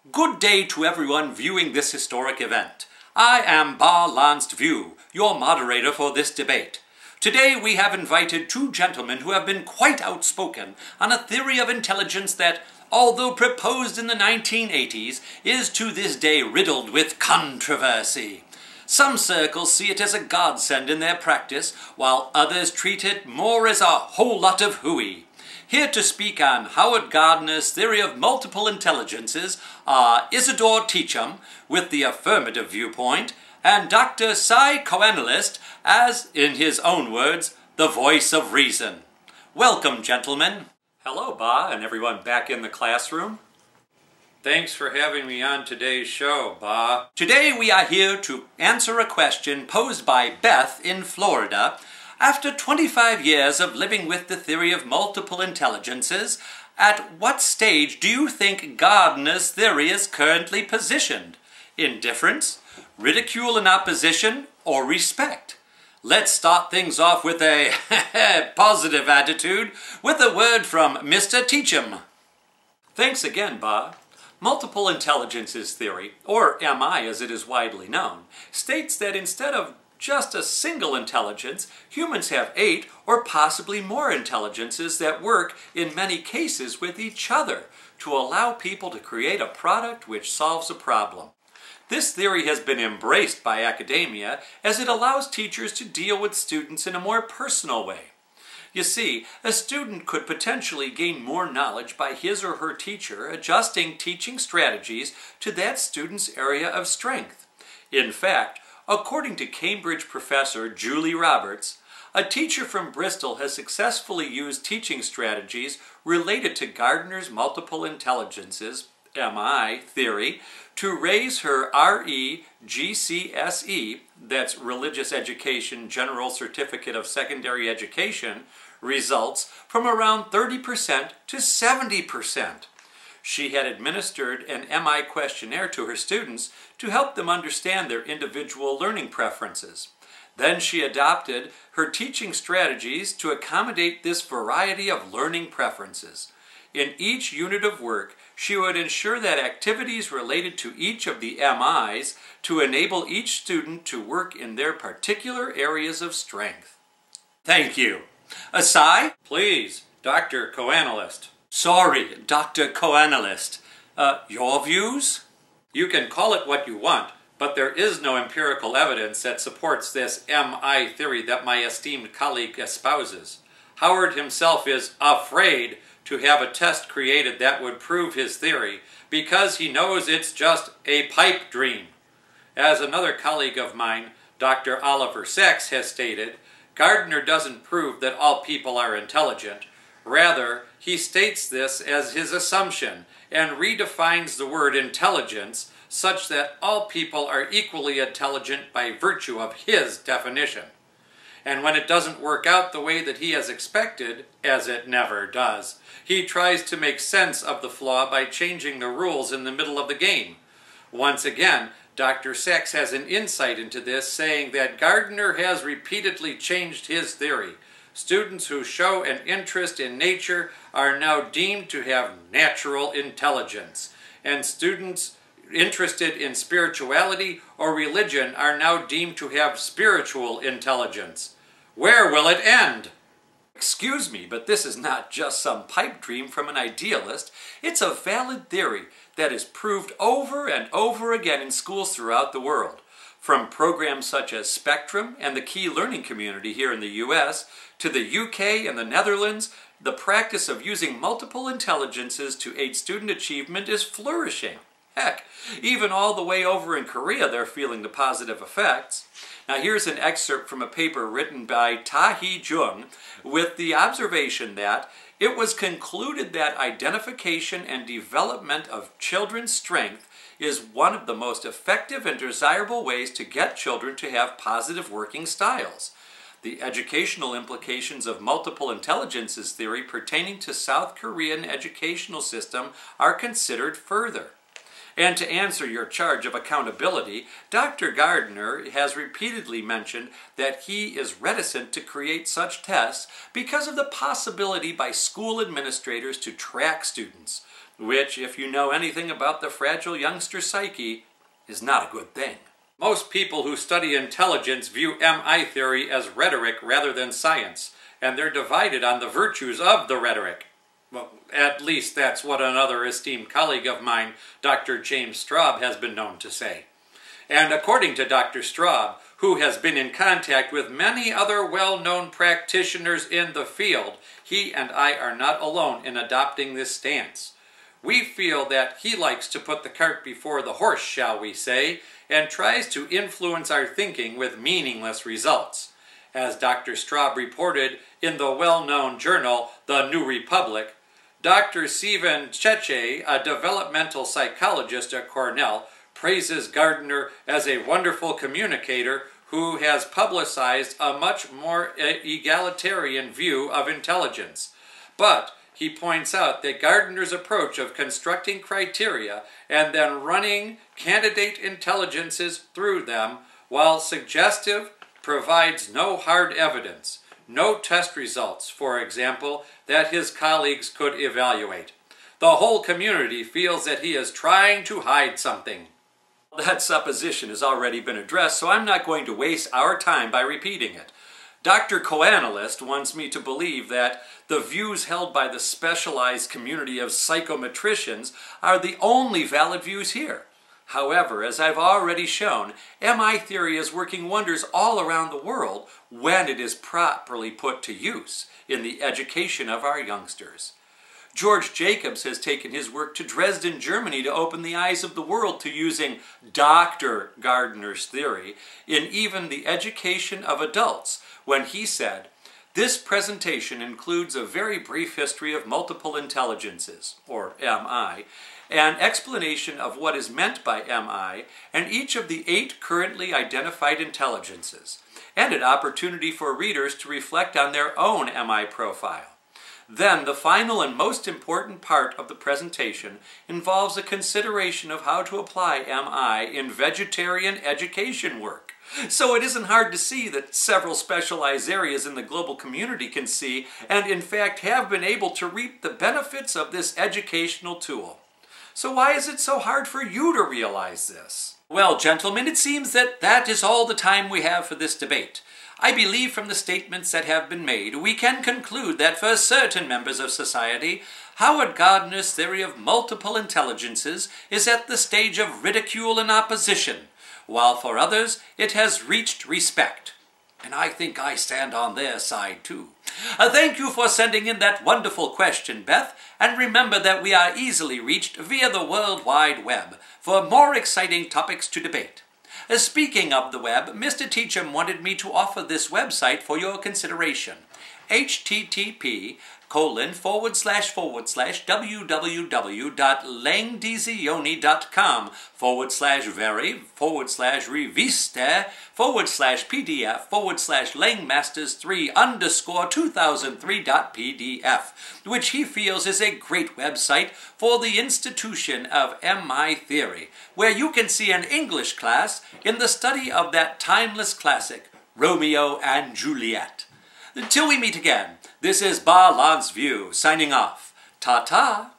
Good day to everyone viewing this historic event. I am Ba Lanced View, your moderator for this debate. Today we have invited two gentlemen who have been quite outspoken on a theory of intelligence that, although proposed in the 1980s, is to this day riddled with controversy. Some circles see it as a godsend in their practice, while others treat it more as a whole lot of hooey. Here to speak on Howard Gardner's theory of multiple intelligences are Isidore Teachum, with the affirmative viewpoint, and Dr. Psychoanalyst, as, in his own words, the voice of reason. Welcome, gentlemen. Hello, Ba, and everyone back in the classroom. Thanks for having me on today's show, Ba. Today we are here to answer a question posed by Beth in Florida. After 25 years of living with the theory of multiple intelligences, at what stage do you think Gardner's theory is currently positioned? Indifference, ridicule and opposition, or respect? Let's start things off with a positive attitude with a word from Mr. Teachum. Thanks again, Ba. Multiple intelligences theory, or MI as it is widely known, states that instead of just a single intelligence, humans have 8 or possibly more intelligences that work in many cases with each other to allow people to create a product which solves a problem. This theory has been embraced by academia as it allows teachers to deal with students in a more personal way. You see, a student could potentially gain more knowledge by his or her teacher adjusting teaching strategies to that student's area of strength. In fact, according to Cambridge professor Julie Roberts, a teacher from Bristol has successfully used teaching strategies related to Gardner's multiple intelligences, MI, theory to raise her REGCSE, that's Religious Education General Certificate of Secondary Education, results from around 30% to 70%. She had administered an MI questionnaire to her students to help them understand their individual learning preferences. Then she adopted her teaching strategies to accommodate this variety of learning preferences. In each unit of work, she would ensure that activities related to each of the MIs to enable each student to work in their particular areas of strength. Thank you. Asai? Please, Dr. Co-Analyst. Sorry, Dr. Co-Analyst. Your views? You can call it what you want, but there is no empirical evidence that supports this MI theory that my esteemed colleague espouses. Howard himself is afraid to have a test created that would prove his theory because he knows it's just a pipe dream. As another colleague of mine, Dr. Oliver Sacks, has stated, Gardner doesn't prove that all people are intelligent. Rather, he states this as his assumption and redefines the word intelligence such that all people are equally intelligent by virtue of his definition. And when it doesn't work out the way that he has expected, as it never does, he tries to make sense of the flaw by changing the rules in the middle of the game. Once again, Dr. Sacks has an insight into this, saying that Gardner has repeatedly changed his theory. Students who show an interest in nature are now deemed to have natural intelligence, and students interested in spirituality or religion are now deemed to have spiritual intelligence. Where will it end? Excuse me, but this is not just some pipe dream from an idealist. It's a valid theory that is proved over and over again in schools throughout the world. From programs such as Spectrum and the Key Learning Community here in the US, to the UK and the Netherlands, the practice of using multiple intelligences to aid student achievement is flourishing. Heck, even all the way over in Korea they're feeling the positive effects. Now here's an excerpt from a paper written by Ta-hee Jung with the observation that it was concluded that identification and development of children's strength is one of the most effective and desirable ways to get children to have positive working styles. The educational implications of multiple intelligences theory pertaining to South Korean educational system are considered further. And to answer your charge of accountability, Dr. Gardner has repeatedly mentioned that he is reticent to create such tests because of the possibility by school administrators to track students, which, if you know anything about the fragile youngster psyche, is not a good thing. Most people who study intelligence view MI theory as rhetoric rather than science, and they're divided on the virtues of the rhetoric. Well, at least that's what another esteemed colleague of mine, Dr. James Straub, has been known to say. And according to Dr. Straub, who has been in contact with many other well-known practitioners in the field, he and I are not alone in adopting this stance. We feel that he likes to put the cart before the horse, shall we say, and tries to influence our thinking with meaningless results. As Dr. Straub reported in the well-known journal, The New Republic, Dr. Stephen Cheche, a developmental psychologist at Cornell, praises Gardner as a wonderful communicator who has publicized a much more egalitarian view of intelligence. But he points out that Gardner's approach of constructing criteria and then running candidate intelligences through them, while suggestive, provides no hard evidence. No test results, for example, that his colleagues could evaluate. The whole community feels that he is trying to hide something. That supposition has already been addressed, so I'm not going to waste our time by repeating it. Dr. Coanalyst wants me to believe that the views held by the specialized community of psychometricians are the only valid views here. However, as I've already shown, MI theory is working wonders all around the world when it is properly put to use in the education of our youngsters. George Jacobs has taken his work to Dresden, Germany to open the eyes of the world to using Dr. Gardner's theory in even the education of adults when he said, "This presentation includes a very brief history of multiple intelligences, or MI, an explanation of what is meant by MI, and each of the 8 currently identified intelligences, and an opportunity for readers to reflect on their own MI profile. Then the final and most important part of the presentation involves a consideration of how to apply MI in vegetarian education work." So it isn't hard to see that several specialized areas in the global community can see, and in fact have been able to reap the benefits of this educational tool. So why is it so hard for you to realize this? Well, gentlemen, it seems that is all the time we have for this debate. I believe from the statements that have been made, we can conclude that for certain members of society, Howard Gardner's theory of multiple intelligences is at the stage of ridicule and opposition, while for others it has reached respect. And I think I stand on their side too. Thank you for sending in that wonderful question, Beth, and remember that we are easily reached via the World Wide Web for more exciting topics to debate. Speaking of the web, Mr. Teacham wanted me to offer this website for your consideration. http://www.langdizioни.com/very/reviste//langmasters3_2003.pdf, which he feels is a great website for the institution of MI theory, where you can see an English class in the study of that timeless classic, Romeo and Juliet. Till we meet again, this is Ba Lance View signing off. Ta-ta!